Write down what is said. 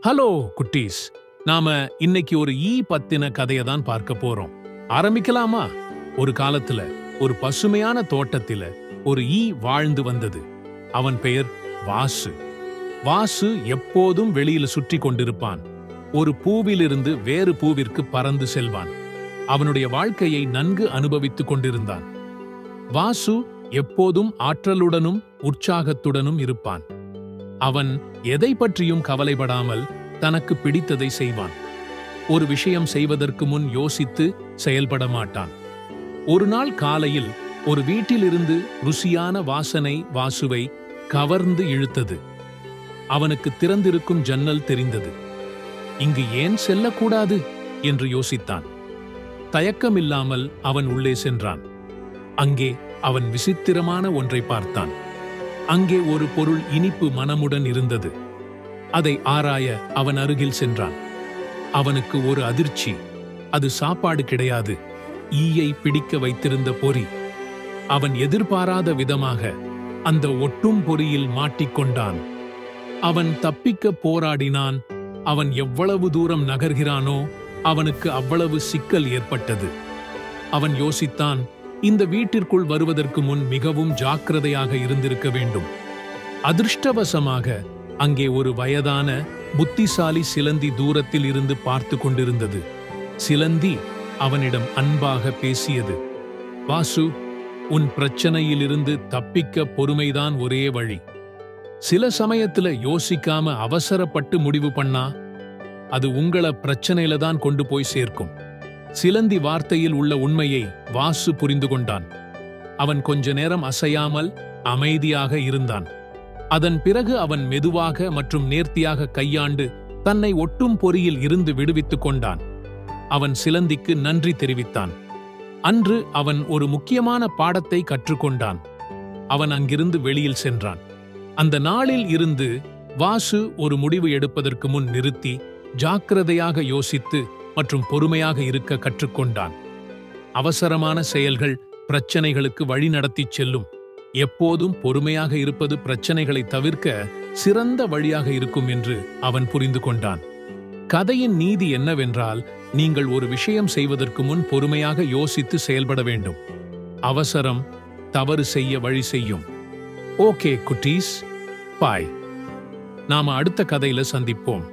Hello குட்டீஸ், நாம இன்னைக்கு ஒரு பத்தின கதையை தான் பார்க்க போறோம். ஆரம்பிக்கலாமா? ஒரு காலத்துல ஒரு பசுமையான தோட்டத்தில ஒரு வாழ்ந்து வந்தது. அவன் பெயர் வாசு. வாசு எப்போதும் வெளியில சுற்றி கொண்டிருப்பான். ஒரு பூவிலிருந்து வேறு பூவிற்கு பறந்து செல்வான். அவனுடைய வாழ்க்கையை நன்கு அனுபவித்துக் கொண்டிருந்தான். வாசு எப்போதும் ஆற்றலுடனும் உற்சாகத்துடனும் இருப்பான். அவன் எதை பற்றியும் கவலைப்படாமல் தனக்கு பிடித்ததை செய்வான். ஒரு விஷயம் செய்வதற்கு முன் யோசித்து செயல்பட மாட்டான். ஒரு நாள் காலையில் ஒரு வீட்டிலிருந்து ருசியான வாசனை வாசுவை கவர்ந்து இழுத்தது. அவனுக்கு திறந்திருக்கும் ஜன்னல் தெரிந்தது. இங்கு ஏன் செல்லக்கூடாது என்று யோசித்தான். தயக்கமில்லாமல் அவன் உள்ளே சென்றான். அங்கே அவன் விசித்திரமான ஒன்றை பார்த்தான். அங்கே ஒரு பொருள் இனிப்பு மனமுடன் இருந்தது. அதை ஆராய அவன் அருகில் சென்றான். அவனுக்கு ஒரு அதிர்ச்சி. அது சாப்பாடு கிடையாது, ஈயை பிடிக்க வைத்திருந்த பொறி. அவன் எதிர்பாராத விதமாக அந்த ஒட்டும் பொறியில் மாட்டிக்கொண்டான். அவன் தப்பிக்க போராடினான். அவன் எவ்வளவு தூரம் நகர்கிறானோ அவனுக்கு அவ்வளவு சிக்கல் ஏற்பட்டது. அவன் யோசித்தான், இந்த வீட்டிற்குள் வருவதற்கு முன் மிகவும் ஜாக்கிரதையாக இருந்திருக்க வேண்டும். அதிர்ஷ்டவசமாக அங்கே ஒரு வயதான புத்திசாலி சிலந்தி தூரத்தில் இருந்து பார்த்து கொண்டிருந்தது. சிலந்தி அவனிடம் அன்பாக பேசியது. வாசு, உன் பிரச்சனையிலிருந்து தப்பிக்க பொறுமைதான் ஒரே வழி. சில சமயத்துல யோசிக்காம அவசரப்பட்டு முடிவு பண்ணா அது உங்கள பிரச்சனையில தான் கொண்டு போய் சேர்க்கும். சிலந்தி வார்த்தையில் உள்ள உண்மையை வாசு புரிந்து கொண்டான். அவன் கொஞ்ச நேரம் அசையாமல் அமைதியாக இருந்தான். அதன் பிறகு அவன் மெதுவாக மற்றும் நேர்த்தியாக கையாண்டு தன்னை ஒட்டும் பொறியில் இருந்து விடுவித்துக் கொண்டான். அவன் சிலந்திக்கு நன்றி தெரிவித்தான். அன்று அவன் ஒரு முக்கியமான பாடத்தை கற்றுக்கொண்டான். அவன் அங்கிருந்து வெளியில் சென்றான். அந்த நாளில் இருந்து வாசு ஒரு முடிவு எடுப்பதற்கு முன் நிறுத்தி ஜாக்கிரதையாக யோசித்து மற்றும் பொறுமையாக இருக்க கற்றுக்கொண்டான். அவசரமான செயல்கள் பிரச்சனைகளுக்கு வழி நடத்திச் செல்லும். எப்போதும் பொறுமையாக இருப்பது பிரச்சனைகளை தவிர்க்க சிறந்த வழியாக இருக்கும் என்று அவன் புரிந்து கொண்டான். கதையின் நீதி என்னவென்றால், நீங்கள் ஒரு விஷயம் செய்வதற்கு முன் பொறுமையாக யோசித்து செயல்பட வேண்டும். அவசரம் தவறு செய்ய வழி செய்யும். ஓகே குட்டீஸ், பாய். நாம அடுத்த கதையில சந்திப்போம்.